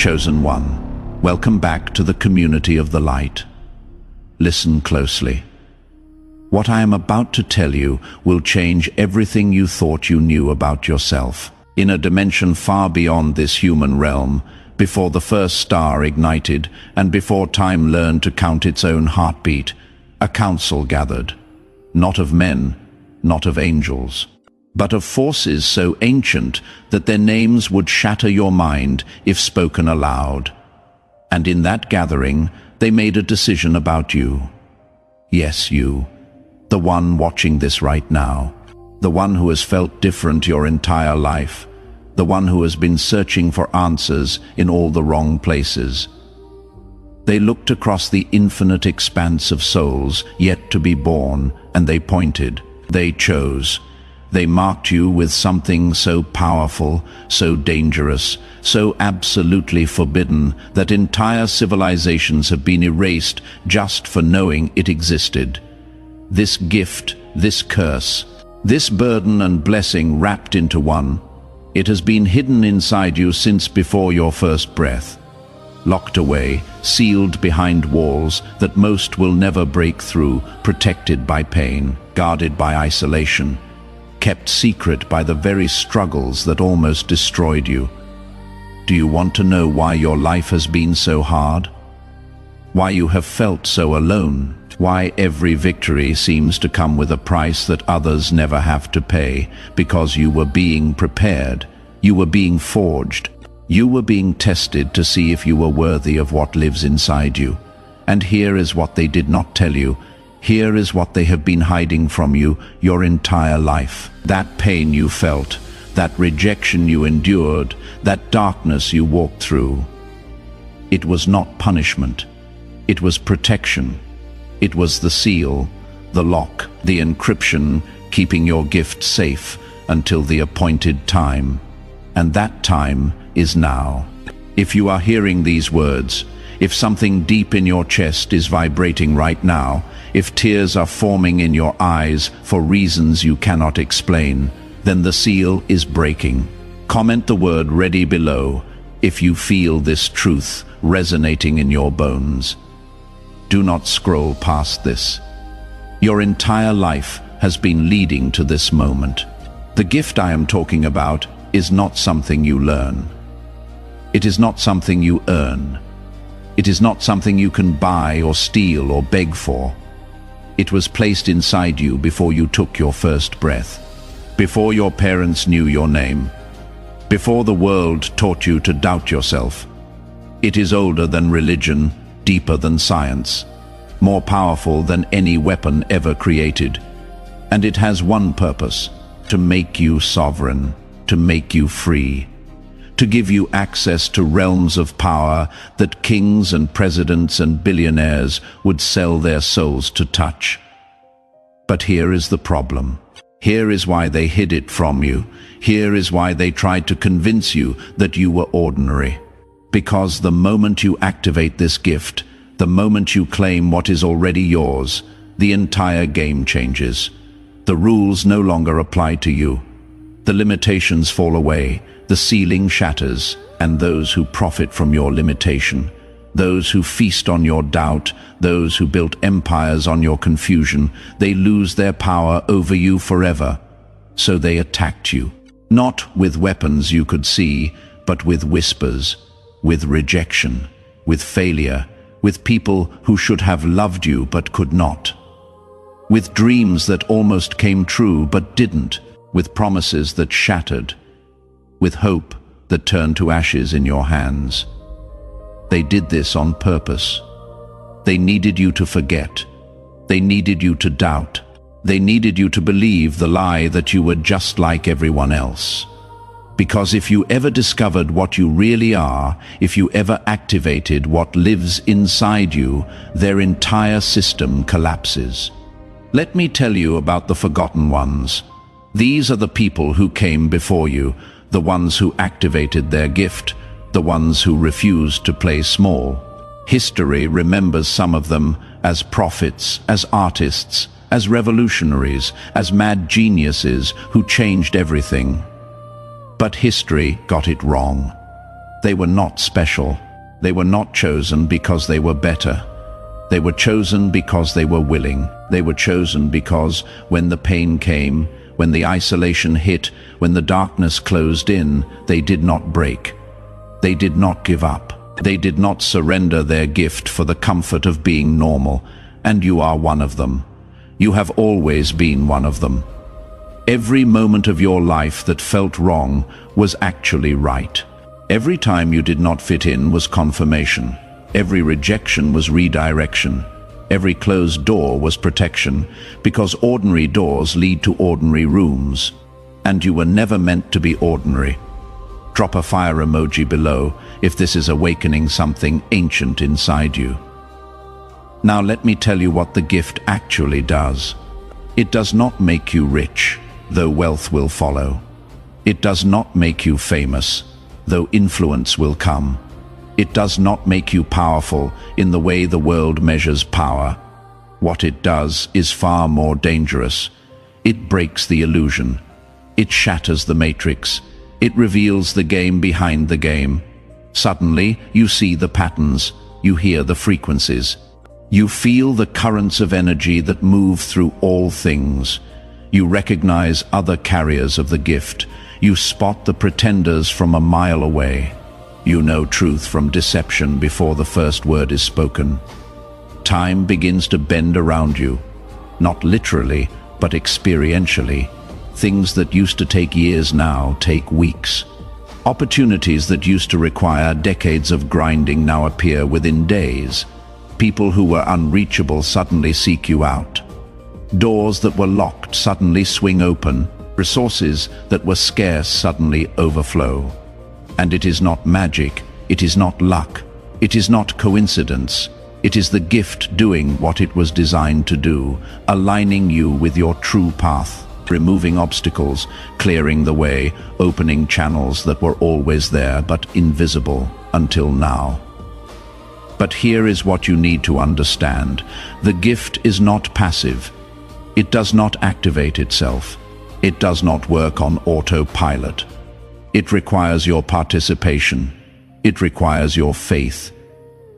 Chosen one, welcome back to the community of the light. Listen closely. What I am about to tell you will change everything you thought you knew about yourself. In a dimension far beyond this human realm, before the first star ignited and before time learned to count its own heartbeat, a council gathered, not of men, not of angels, but of forces so ancient that their names would shatter your mind if spoken aloud. And in that gathering, they made a decision about you. Yes, you, the one watching this right now, the one who has felt different your entire life, the one who has been searching for answers in all the wrong places. They looked across the infinite expanse of souls yet to be born, and they pointed, they chose. They marked you with something so powerful, so dangerous, so absolutely forbidden that entire civilizations have been erased just for knowing it existed. This gift, this curse, this burden and blessing wrapped into one, it has been hidden inside you since before your first breath. Locked away, sealed behind walls that most will never break through, protected by pain, guarded by isolation, kept secret by the very struggles that almost destroyed you. Do you want to know why your life has been so hard? Why you have felt so alone? Why every victory seems to come with a price that others never have to pay? Because you were being prepared, you were being forged, you were being tested to see if you were worthy of what lives inside you. And here is what they did not tell you. Here is what they have been hiding from you your entire life. That pain you felt, that rejection you endured, that darkness you walked through. It was not punishment. It was protection. It was the seal, the lock, the encryption, keeping your gift safe until the appointed time. And that time is now. If you are hearing these words, if something deep in your chest is vibrating right now, if tears are forming in your eyes for reasons you cannot explain, then the seal is breaking. Comment the word "ready" below if you feel this truth resonating in your bones. Do not scroll past this. Your entire life has been leading to this moment. The gift I am talking about is not something you learn. It is not something you earn. It is not something you can buy or steal or beg for. It was placed inside you before you took your first breath, before your parents knew your name, before the world taught you to doubt yourself. It is older than religion, deeper than science, more powerful than any weapon ever created. And it has one purpose: to make you sovereign, to make you free, to give you access to realms of power that kings and presidents and billionaires would sell their souls to touch. But here is the problem. Here is why they hid it from you. Here is why they tried to convince you that you were ordinary. Because the moment you activate this gift, the moment you claim what is already yours, the entire game changes. The rules no longer apply to you. The limitations fall away, the ceiling shatters, and those who profit from your limitation, those who feast on your doubt, those who built empires on your confusion, they lose their power over you forever. So they attacked you, not with weapons you could see, but with whispers, with rejection, with failure, with people who should have loved you but could not, with dreams that almost came true but didn't, with promises that shattered, with hope that turned to ashes in your hands. They did this on purpose. They needed you to forget. They needed you to doubt. They needed you to believe the lie that you were just like everyone else. Because if you ever discovered what you really are, if you ever activated what lives inside you, their entire system collapses. Let me tell you about the forgotten ones. These are the people who came before you, the ones who activated their gift, the ones who refused to play small. History remembers some of them as prophets, as artists, as revolutionaries, as mad geniuses who changed everything. But history got it wrong. They were not special. They were not chosen because they were better. They were chosen because they were willing. They were chosen because when the pain came, when the isolation hit, when the darkness closed in, they did not break. They did not give up. They did not surrender their gift for the comfort of being normal. And you are one of them. You have always been one of them. Every moment of your life that felt wrong was actually right. Every time you did not fit in was confirmation. Every rejection was redirection. Every closed door was protection, because ordinary doors lead to ordinary rooms. And you were never meant to be ordinary. Drop a fire emoji below if this is awakening something ancient inside you. Now let me tell you what the gift actually does. It does not make you rich, though wealth will follow. It does not make you famous, though influence will come. It does not make you powerful in the way the world measures power. What it does is far more dangerous. It breaks the illusion. It shatters the matrix. It reveals the game behind the game. Suddenly, you see the patterns. You hear the frequencies. You feel the currents of energy that move through all things. You recognize other carriers of the gift. You spot the pretenders from a mile away. You know truth from deception before the first word is spoken. Time begins to bend around you, not literally, but experientially. Things that used to take years now take weeks. Opportunities that used to require decades of grinding now appear within days. People who were unreachable suddenly seek you out. Doors that were locked suddenly swing open. Resources that were scarce suddenly overflow. And it is not magic, it is not luck, it is not coincidence. It is the gift doing what it was designed to do, aligning you with your true path, removing obstacles, clearing the way, opening channels that were always there but invisible until now. But here is what you need to understand. The gift is not passive. It does not activate itself. It does not work on autopilot. It requires your participation. It requires your faith.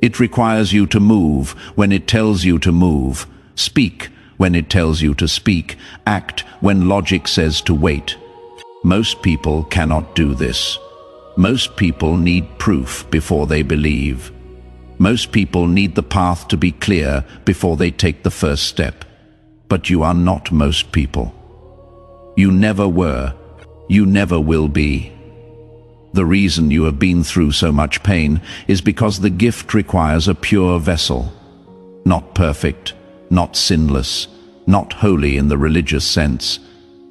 It requires you to move when it tells you to move, speak when it tells you to speak, act when logic says to wait. Most people cannot do this. Most people need proof before they believe. Most people need the path to be clear before they take the first step. But you are not most people. You never were. You never will be. The reason you have been through so much pain is because the gift requires a pure vessel. Not perfect, not sinless, not holy in the religious sense,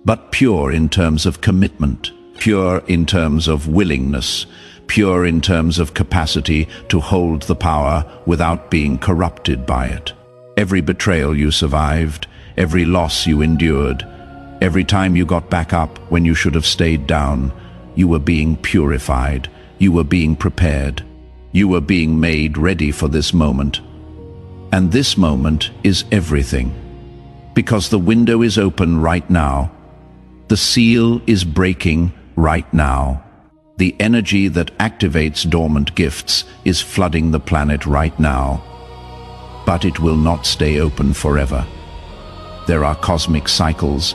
but pure in terms of commitment, pure in terms of willingness, pure in terms of capacity to hold the power without being corrupted by it. Every betrayal you survived, every loss you endured, every time you got back up when you should have stayed down, you were being purified, you were being prepared, you were being made ready for this moment. And this moment is everything. Because the window is open right now. The seal is breaking right now. The energy that activates dormant gifts is flooding the planet right now. But it will not stay open forever. There are cosmic cycles.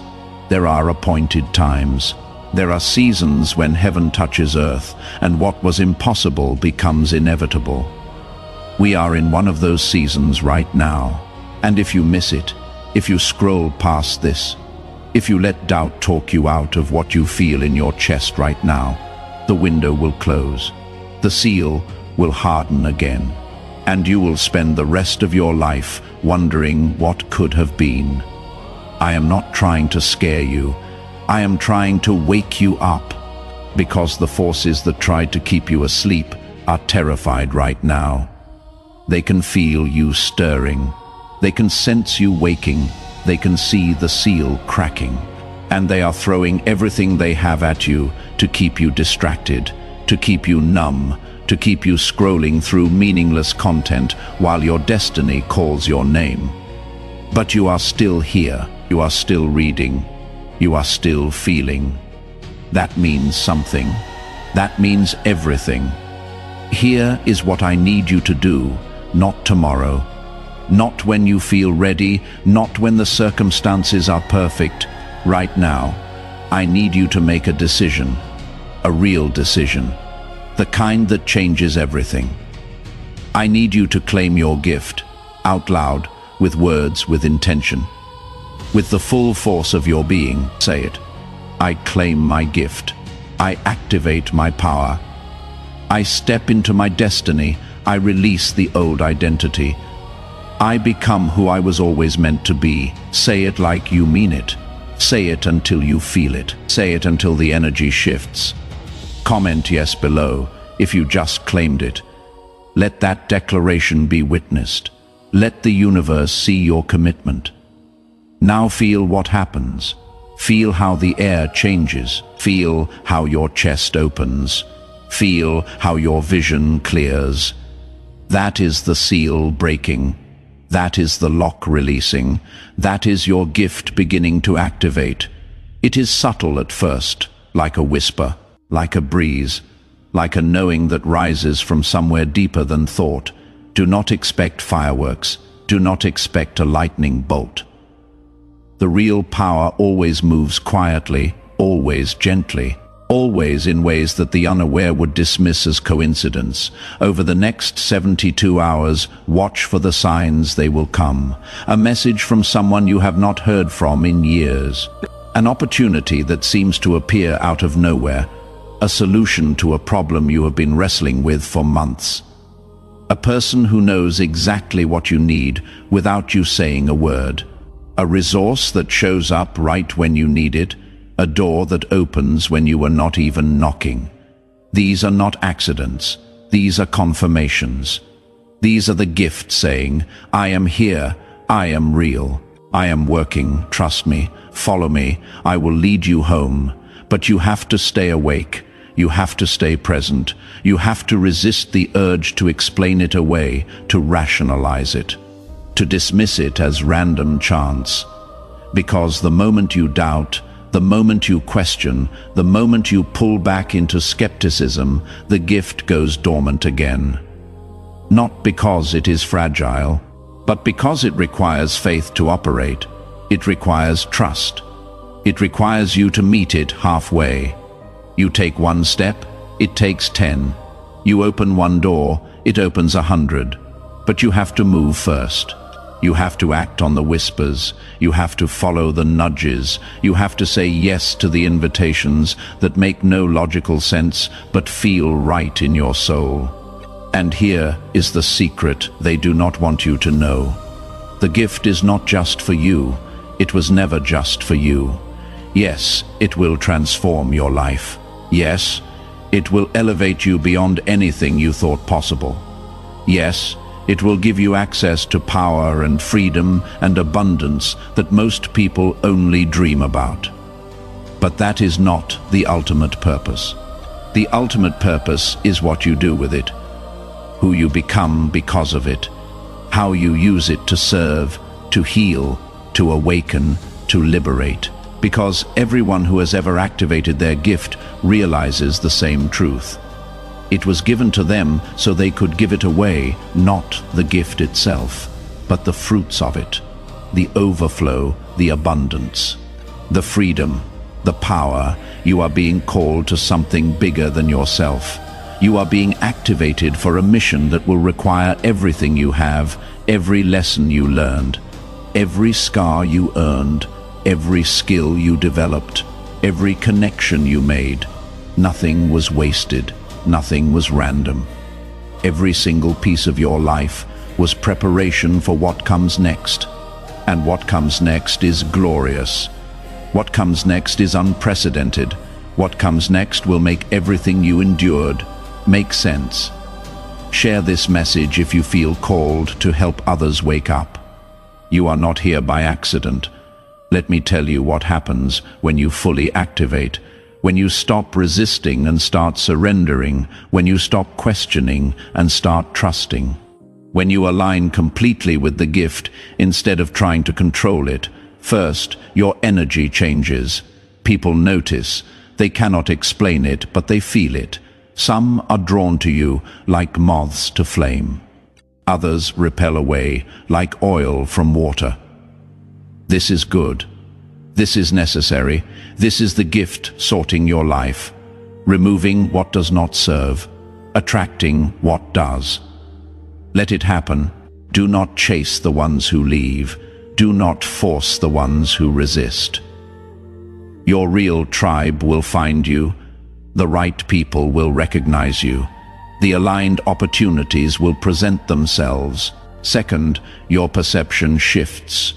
There are appointed times. There are seasons when heaven touches earth, and what was impossible becomes inevitable. We are in one of those seasons right now. And if you miss it, if you scroll past this, if you let doubt talk you out of what you feel in your chest right now, the window will close. The seal will harden again. And you will spend the rest of your life wondering what could have been. I am not trying to scare you. I am trying to wake you up, because the forces that tried to keep you asleep are terrified right now. They can feel you stirring. They can sense you waking. They can see the seal cracking. And they are throwing everything they have at you to keep you distracted, to keep you numb, to keep you scrolling through meaningless content while your destiny calls your name. But you are still here. You are still reading. You are still feeling. That means something. That means everything. Here is what I need you to do, not tomorrow. Not when you feel ready, not when the circumstances are perfect. Right now, I need you to make a decision, a real decision, the kind that changes everything. I need you to claim your gift, out loud, with words, with intention. With the full force of your being, say it. I claim my gift. I activate my power. I step into my destiny. I release the old identity. I become who I was always meant to be. Say it like you mean it. Say it until you feel it. Say it until the energy shifts. Comment yes below if you just claimed it. Let that declaration be witnessed. Let the universe see your commitment. Now feel what happens. Feel how the air changes. Feel how your chest opens. Feel how your vision clears. That is the seal breaking. That is the lock releasing. That is your gift beginning to activate. It is subtle at first, like a whisper, like a breeze, like a knowing that rises from somewhere deeper than thought. Do not expect fireworks. Do not expect a lightning bolt. The real power always moves quietly, always gently, always in ways that the unaware would dismiss as coincidence. Over the next 72 hours, watch for the signs. They will come. A message from someone you have not heard from in years. An opportunity that seems to appear out of nowhere. A solution to a problem you have been wrestling with for months. A person who knows exactly what you need without you saying a word. A resource that shows up right when you need it. A door that opens when you are not even knocking. These are not accidents. These are confirmations. These are the gifts saying, I am here, I am real, I am working, trust me, follow me, I will lead you home. But you have to stay awake. You have to stay present. You have to resist the urge to explain it away, to rationalize it, to dismiss it as random chance. Because the moment you doubt, the moment you question, the moment you pull back into skepticism, the gift goes dormant again. Not because it is fragile, but because it requires faith to operate. It requires trust. It requires you to meet it halfway. You take one step, it takes 10. You open one door, it opens 100. But you have to move first. You have to act on the whispers. You have to follow the nudges. You have to say yes to the invitations that make no logical sense but feel right in your soul. And here is the secret they do not want you to know. The gift is not just for you. It was never just for you. Yes, it will transform your life. Yes, it will elevate you beyond anything you thought possible. Yes, it will give you access to power and freedom and abundance that most people only dream about. But that is not the ultimate purpose. The ultimate purpose is what you do with it, who you become because of it, how you use it to serve, to heal, to awaken, to liberate. Because everyone who has ever activated their gift realizes the same truth. It was given to them so they could give it away, not the gift itself, but the fruits of it, the overflow, the abundance, the freedom, the power. You are being called to something bigger than yourself. You are being activated for a mission that will require everything you have, every lesson you learned, every scar you earned, every skill you developed, every connection you made. Nothing was wasted. Nothing was random. Every single piece of your life was preparation for what comes next. And what comes next is glorious. What comes next is unprecedented. What comes next will make everything you endured make sense. Share this message if you feel called to help others wake up. You are not here by accident. Let me tell you what happens when you fully activate. When you stop resisting and start surrendering, when you stop questioning and start trusting, when you align completely with the gift instead of trying to control it. First, your energy changes. People notice. They cannot explain it, but they feel it. Some are drawn to you like moths to flame. Others repel away like oil from water. This is good. This is necessary. This is the gift sorting your life, removing what does not serve, attracting what does. Let it happen. Do not chase the ones who leave. Do not force the ones who resist. Your real tribe will find you. The right people will recognize you. The aligned opportunities will present themselves. Second, your perception shifts.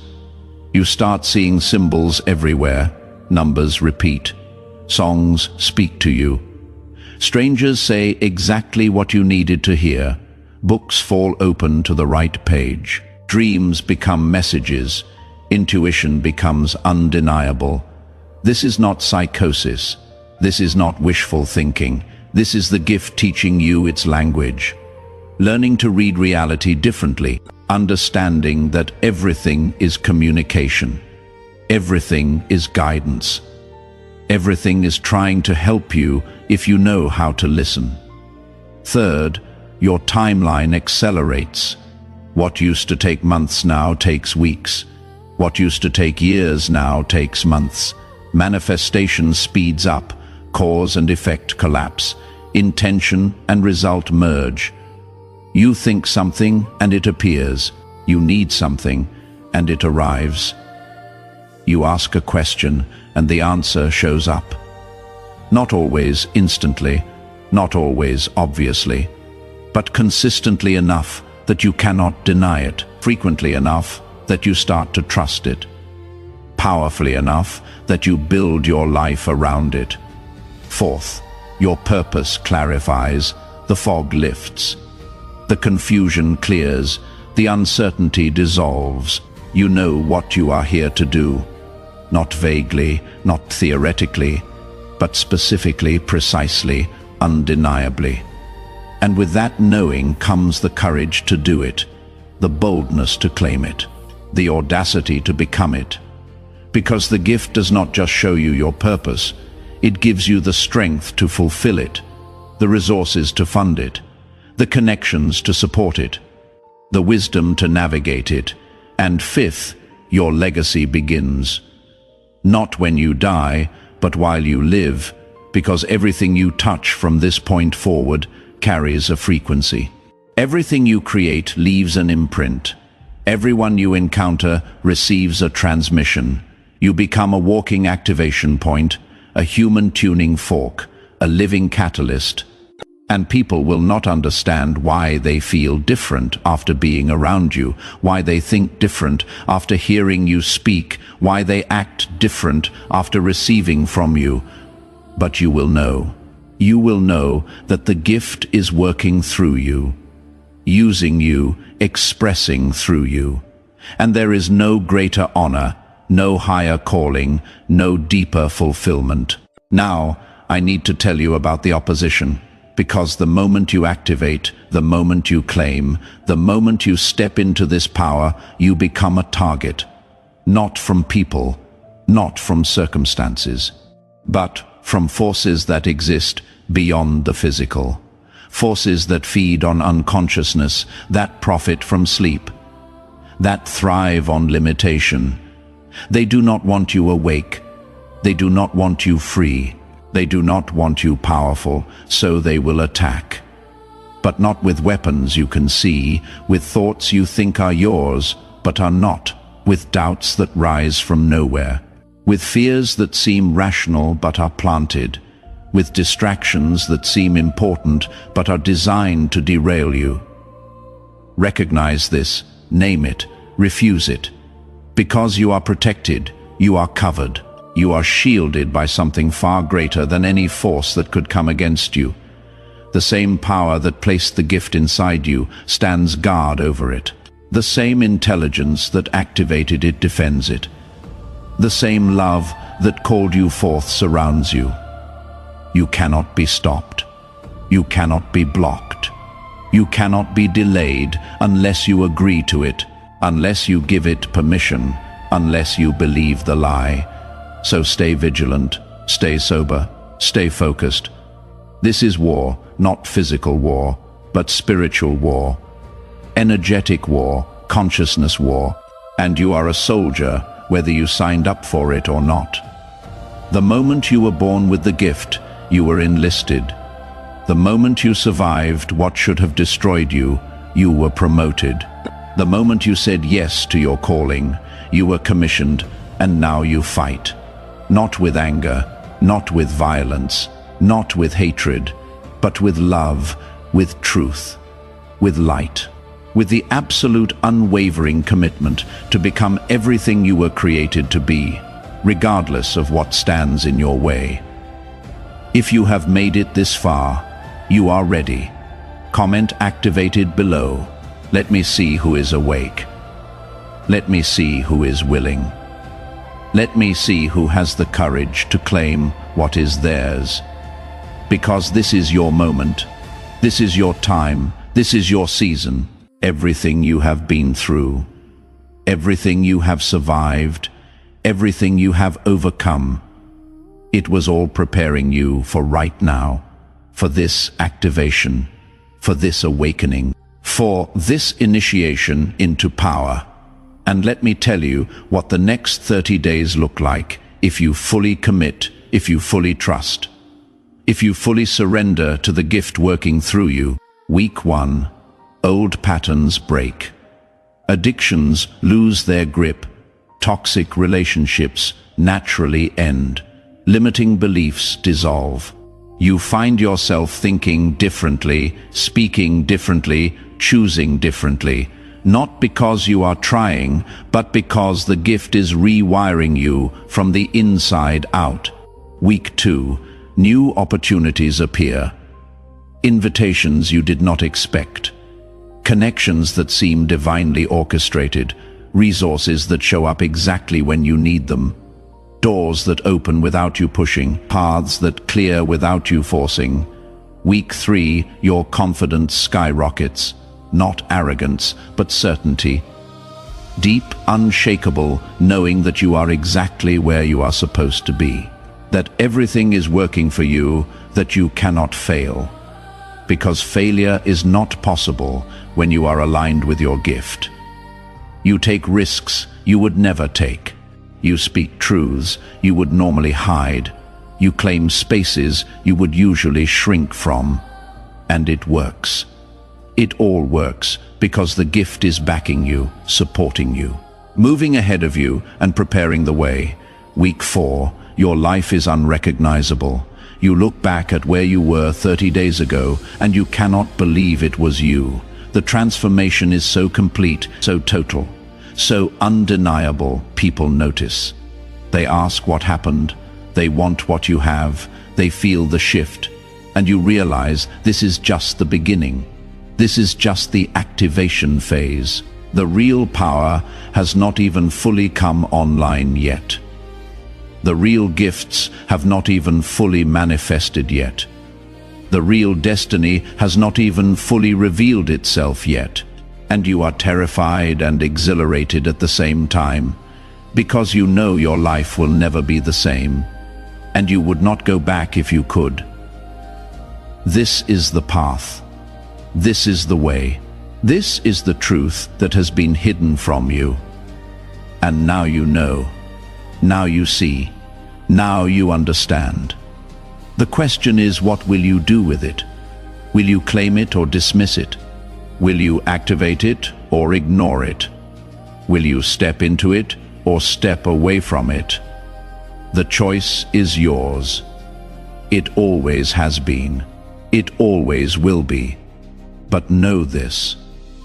You start seeing symbols everywhere. Numbers repeat. Songs speak to you. Strangers say exactly what you needed to hear. Books fall open to the right page. Dreams become messages. Intuition becomes undeniable. This is not psychosis. This is not wishful thinking. This is the gift teaching you its language. Learning to read reality differently. Understanding that everything is communication. Everything is guidance. Everything is trying to help you if you know how to listen. Third, your timeline accelerates. What used to take months now takes weeks. What used to take years now takes months. Manifestation speeds up. Cause and effect collapse. Intention and result merge. You think something and it appears. You need something and it arrives. You ask a question and the answer shows up. Not always instantly, not always obviously, but consistently enough that you cannot deny it, frequently enough that you start to trust it, powerfully enough that you build your life around it. Fourth, your purpose clarifies, the fog lifts. The confusion clears, the uncertainty dissolves. You know what you are here to do. Not vaguely, not theoretically, but specifically, precisely, undeniably. And with that knowing comes the courage to do it, the boldness to claim it, the audacity to become it. Because the gift does not just show you your purpose, it gives you the strength to fulfill it, the resources to fund it, the connections to support it, the wisdom to navigate it, and fifth, your legacy begins. Not when you die, but while you live, because everything you touch from this point forward carries a frequency. Everything you create leaves an imprint. Everyone you encounter receives a transmission. You become a walking activation point, a human tuning fork, a living catalyst. And people will not understand why they feel different after being around you, why they think different after hearing you speak, why they act different after receiving from you. But you will know. You will know that the gift is working through you, using you, expressing through you. And there is no greater honor, no higher calling, no deeper fulfillment. Now, I need to tell you about the opposition. Because the moment you activate, the moment you claim, the moment you step into this power, you become a target. Not from people, not from circumstances, but from forces that exist beyond the physical. Forces that feed on unconsciousness, that profit from sleep, that thrive on limitation. They do not want you awake. They do not want you free. They do not want you powerful, so they will attack. But not with weapons you can see, with thoughts you think are yours, but are not, with doubts that rise from nowhere, with fears that seem rational but are planted, with distractions that seem important but are designed to derail you. Recognize this, name it, refuse it. Because you are protected, you are covered. You are shielded by something far greater than any force that could come against you. The same power that placed the gift inside you stands guard over it. The same intelligence that activated it defends it. The same love that called you forth surrounds you. You cannot be stopped. You cannot be blocked. You cannot be delayed unless you agree to it, unless you give it permission, unless you believe the lie. So stay vigilant, stay sober, stay focused. This is war, not physical war, but spiritual war. Energetic war, consciousness war, and you are a soldier, whether you signed up for it or not. The moment you were born with the gift, you were enlisted. The moment you survived what should have destroyed you, you were promoted. The moment you said yes to your calling, you were commissioned, and now you fight. Not with anger, not with violence, not with hatred, but with love, with truth, with light, with the absolute unwavering commitment to become everything you were created to be, regardless of what stands in your way. If you have made it this far, you are ready. Comment activated below. Let me see who is awake. Let me see who is willing. Let me see who has the courage to claim what is theirs. Because this is your moment. This is your time. This is your season. Everything you have been through, everything you have survived, everything you have overcome, it was all preparing you for right now, for this activation, for this awakening, for this initiation into power. And let me tell you what the next 30 days look like if you fully commit, if you fully trust, if you fully surrender to the gift working through you. Week 1. Old patterns break. Addictions lose their grip. Toxic relationships naturally end. Limiting beliefs dissolve. You find yourself thinking differently, speaking differently, choosing differently. Not because you are trying, but because the gift is rewiring you from the inside out. Week 2. New opportunities appear. Invitations you did not expect. Connections that seem divinely orchestrated, resources that show up exactly when you need them, doors that open without you pushing, paths that clear without you forcing. Week 3, your confidence skyrockets, not arrogance, but certainty. Deep, unshakable, knowing that you are exactly where you are supposed to be, that everything is working for you, that you cannot fail. Because failure is not possible when you are aligned with your gift. You take risks you would never take. You speak truths you would normally hide. You claim spaces you would usually shrink from. And it works. It all works because the gift is backing you, supporting you, moving ahead of you and preparing the way. Week 4, your life is unrecognizable. You look back at where you were 30 days ago and you cannot believe it was you. The transformation is so complete, so total, so undeniable, people notice. They ask what happened, they want what you have, they feel the shift, and you realize this is just the beginning. This is just the activation phase. The real power has not even fully come online yet. The real gifts have not even fully manifested yet. The real destiny has not even fully revealed itself yet. And you are terrified and exhilarated at the same time, because you know your life will never be the same, and you would not go back if you could. This is the path. This is the way. This is the truth that has been hidden from you. And now you know. Now you see. Now you understand. The question is, what will you do with it? Will you claim it or dismiss it? Will you activate it or ignore it? Will you step into it or step away from it? The choice is yours. It always has been. It always will be. But know this.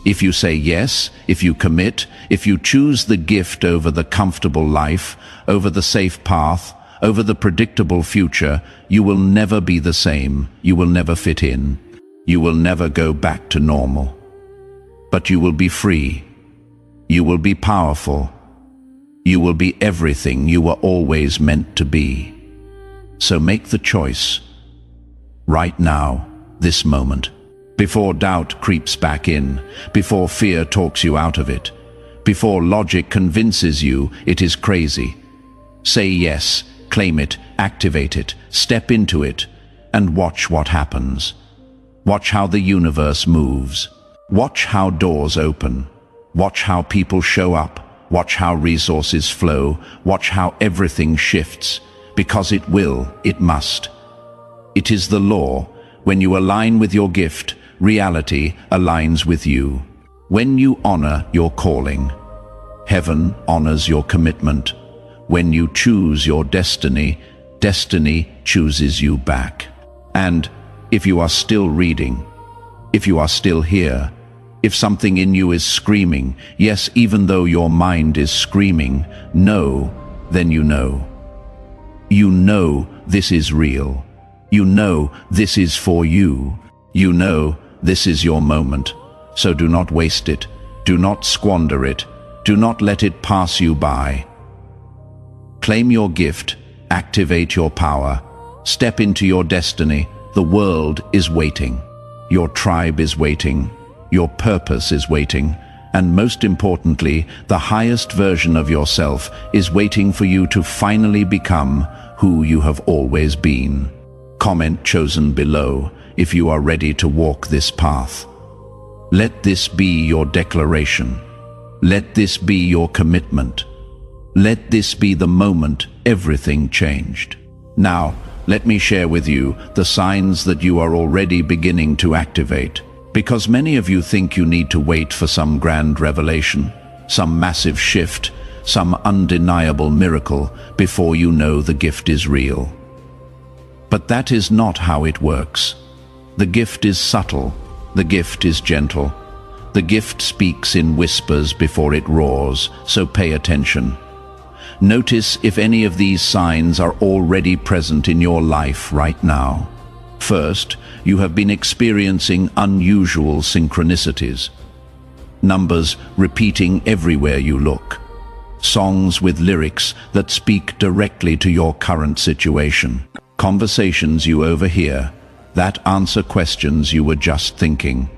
If you say yes, if you commit, if you choose the gift over the comfortable life, over the safe path, over the predictable future, you will never be the same. You will never fit in. You will never go back to normal. But you will be free. You will be powerful. You will be everything you were always meant to be. So make the choice. Right now, this moment. Before doubt creeps back in, before fear talks you out of it, before logic convinces you it is crazy. Say yes, claim it, activate it, step into it, and watch what happens. Watch how the universe moves. Watch how doors open. Watch how people show up. Watch how resources flow. Watch how everything shifts. Because it will, it must. It is the law. When you align with your gift, reality aligns with you. When you honor your calling, heaven honors your commitment. When you choose your destiny, destiny chooses you back. And if you are still reading, if you are still here, if something in you is screaming, yes, even though your mind is screaming, no, then you know. You know this is real. You know this is for you. You know this is your moment. So do not waste it. Do not squander it. Do not let it pass you by. Claim your gift. Activate your power. Step into your destiny. The world is waiting. Your tribe is waiting. Your purpose is waiting. And most importantly, the highest version of yourself is waiting for you to finally become who you have always been. Comment chosen below if you are ready to walk this path. Let this be your declaration. Let this be your commitment. Let this be the moment everything changed. Now, let me share with you the signs that you are already beginning to activate. Because many of you think you need to wait for some grand revelation, some massive shift, some undeniable miracle before you know the gift is real. But that is not how it works. The gift is subtle. The gift is gentle. The gift speaks in whispers before it roars, so pay attention. Notice if any of these signs are already present in your life right now. First, you have been experiencing unusual synchronicities. Numbers repeating everywhere you look. Songs with lyrics that speak directly to your current situation. Conversations you overhear that answer questions you were just thinking.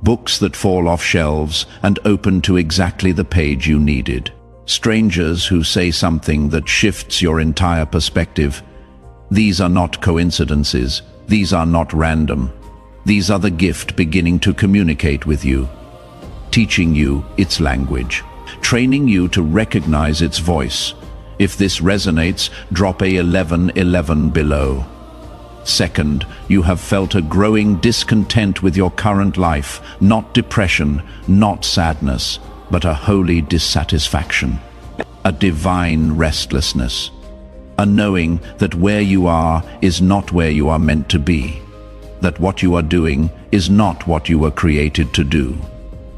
Books that fall off shelves and open to exactly the page you needed. Strangers who say something that shifts your entire perspective. These are not coincidences. These are not random. These are the gift beginning to communicate with you, teaching you its language, training you to recognize its voice. If this resonates, drop a 1111 below. Second, you have felt a growing discontent with your current life, not depression, not sadness, but a holy dissatisfaction, a divine restlessness, a knowing that where you are is not where you are meant to be, that what you are doing is not what you were created to do,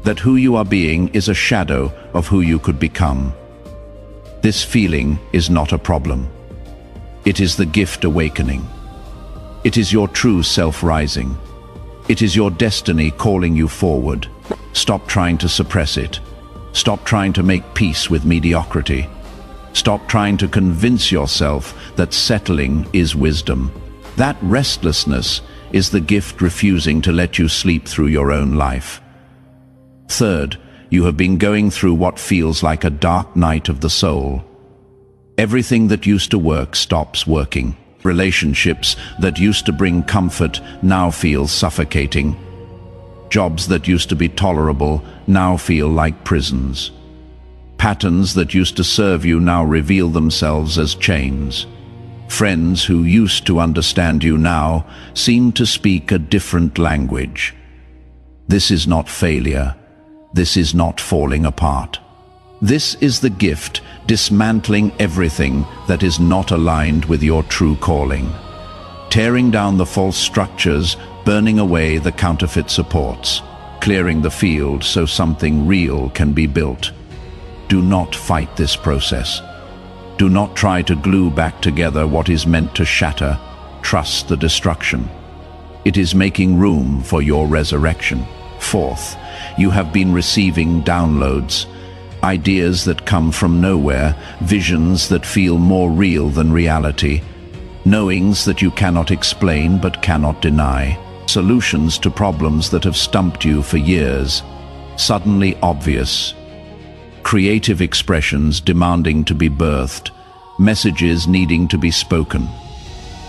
that who you are being is a shadow of who you could become. This feeling is not a problem. It is the gift awakening. It is your true self rising. It is your destiny calling you forward. Stop trying to suppress it. Stop trying to make peace with mediocrity. Stop trying to convince yourself that settling is wisdom. That restlessness is the gift refusing to let you sleep through your own life. Third, you have been going through what feels like a dark night of the soul. Everything that used to work stops working. Relationships that used to bring comfort now feel suffocating. Jobs that used to be tolerable now feel like prisons. Patterns that used to serve you now reveal themselves as chains. Friends who used to understand you now seem to speak a different language. This is not failure. This is not falling apart. This is the gift dismantling everything that is not aligned with your true calling, tearing down the false structures, burning away the counterfeit supports, clearing the field so something real can be built. Do not fight this process. Do not try to glue back together what is meant to shatter. Trust the destruction. It is making room for your resurrection. Fourth, you have been receiving downloads, ideas that come from nowhere, visions that feel more real than reality, knowings that you cannot explain but cannot deny, solutions to problems that have stumped you for years, suddenly obvious, creative expressions demanding to be birthed, messages needing to be spoken.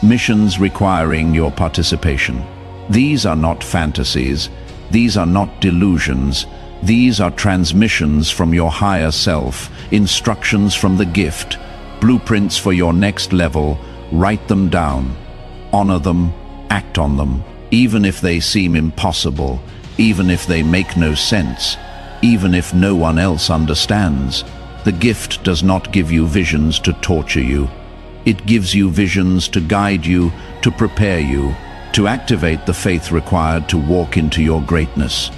missions requiring your participation. These are not fantasies, these are not delusions, these are transmissions from your higher self, instructions from the gift, blueprints for your next level. Write them down, honor them, act on them, even if they seem impossible, even if they make no sense, even if no one else understands. The gift does not give you visions to torture you. It gives you visions to guide you, to prepare you, to activate the faith required to walk into your greatness.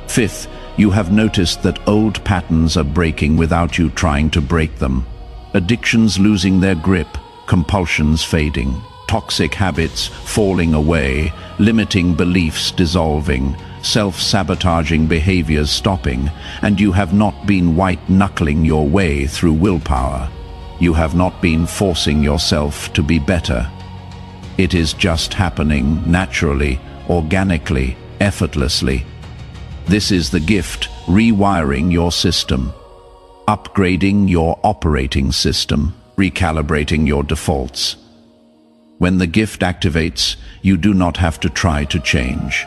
Fifth, you have noticed that old patterns are breaking without you trying to break them. Addictions losing their grip, compulsions fading, toxic habits falling away, limiting beliefs dissolving, self-sabotaging behaviors stopping, and you have not been white-knuckling your way through willpower. You have not been forcing yourself to be better. It is just happening naturally, organically, effortlessly. This is the gift, rewiring your system, upgrading your operating system, recalibrating your defaults. When the gift activates, you do not have to try to change.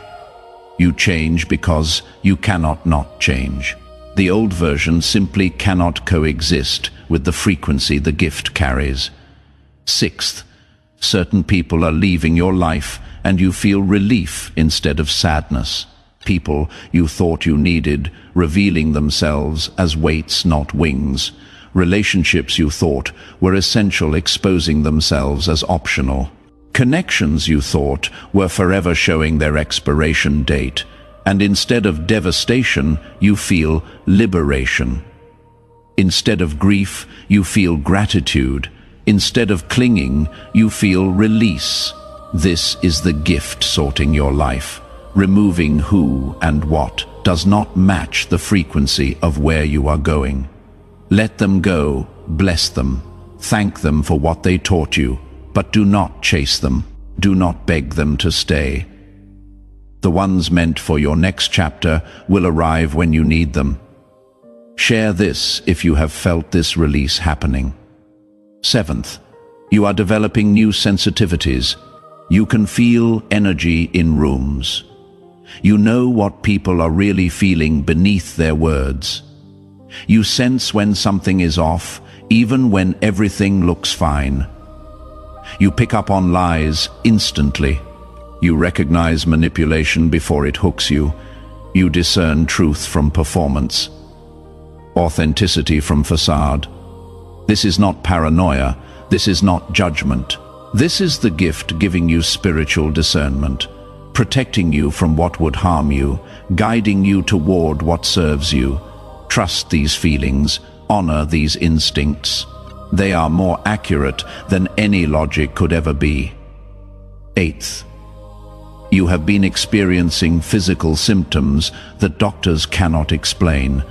You change because you cannot not change. The old version simply cannot coexist with the frequency the gift carries. Sixth, certain people are leaving your life and you feel relief instead of sadness. People you thought you needed, revealing themselves as weights, not wings. Relationships you thought were essential, exposing themselves as optional. Connections you thought were forever, showing their expiration date. And instead of devastation, you feel liberation. Instead of grief, you feel gratitude. Instead of clinging, you feel release. This is the gift sorting your life. Removing who and what does not match the frequency of where you are going. Let them go, bless them, thank them for what they taught you, but do not chase them, do not beg them to stay. The ones meant for your next chapter will arrive when you need them. Share this if you have felt this release happening. Seventh, you are developing new sensitivities. You can feel energy in rooms. You know what people are really feeling beneath their words. You sense when something is off, even when everything looks fine. You pick up on lies instantly. You recognize manipulation before it hooks you. You discern truth from performance, authenticity from facade. This is not paranoia. This is not judgment. This is the gift giving you spiritual discernment, protecting you from what would harm you, guiding you toward what serves you. Trust these feelings, honor these instincts. They are more accurate than any logic could ever be. Eighth, you have been experiencing physical symptoms that doctors cannot explain.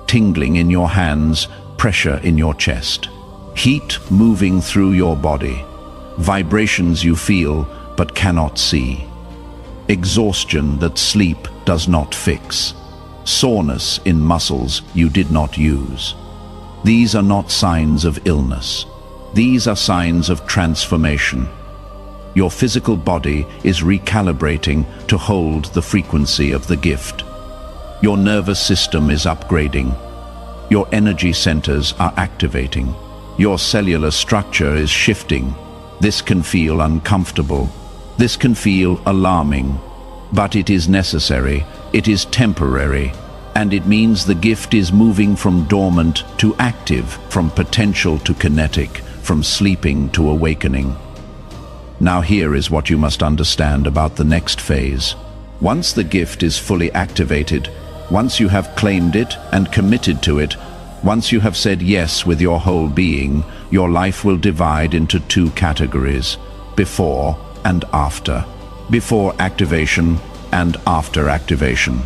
Tingling in your hands, pressure in your chest, heat moving through your body, vibrations you feel but cannot see, exhaustion that sleep does not fix, soreness in muscles you did not use. These are not signs of illness. These are signs of transformation. Your physical body is recalibrating to hold the frequency of the gift. Your nervous system is upgrading. Your energy centers are activating. Your cellular structure is shifting. This can feel uncomfortable. This can feel alarming. But it is necessary. It is temporary. And it means the gift is moving from dormant to active, from potential to kinetic, from sleeping to awakening. Now here is what you must understand about the next phase. Once the gift is fully activated, once you have claimed it and committed to it, once you have said yes with your whole being, your life will divide into two categories: before and after. Before activation and after activation.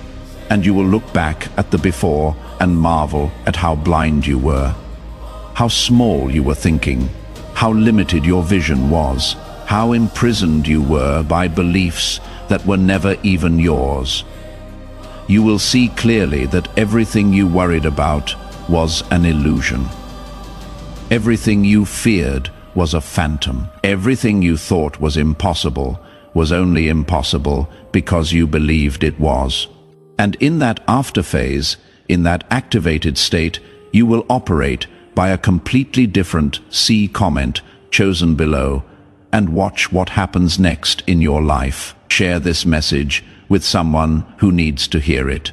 And you will look back at the before and marvel at how blind you were, how small you were thinking, how limited your vision was, how imprisoned you were by beliefs that were never even yours. You will see clearly that everything you worried about was an illusion. Everything you feared was a phantom. Everything you thought was impossible was only impossible because you believed it was. And in that after phase, in that activated state, you will operate by a completely different C comment chosen below, and watch what happens next in your life. Share this message with someone who needs to hear it.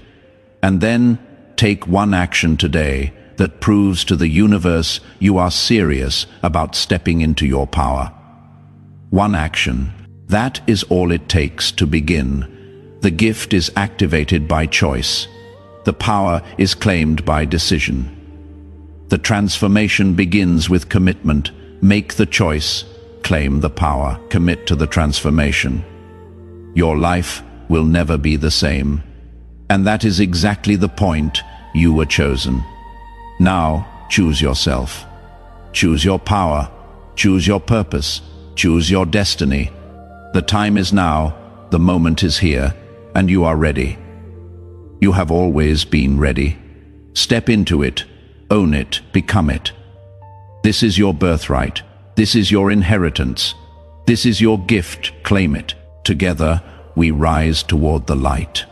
And then take one action today that proves to the universe you are serious about stepping into your power. One action. That is all it takes to begin. The gift is activated by choice. The power is claimed by decision. The transformation begins with commitment. Make the choice, claim the power, commit to the transformation. Your life will never be the same. And that is exactly the point. You were chosen. Now, choose yourself. Choose your power. Choose your purpose. Choose your destiny. The time is now, the moment is here, and you are ready. You have always been ready. Step into it, own it, become it. This is your birthright. This is your inheritance. This is your gift, claim it. Together, we rise toward the light.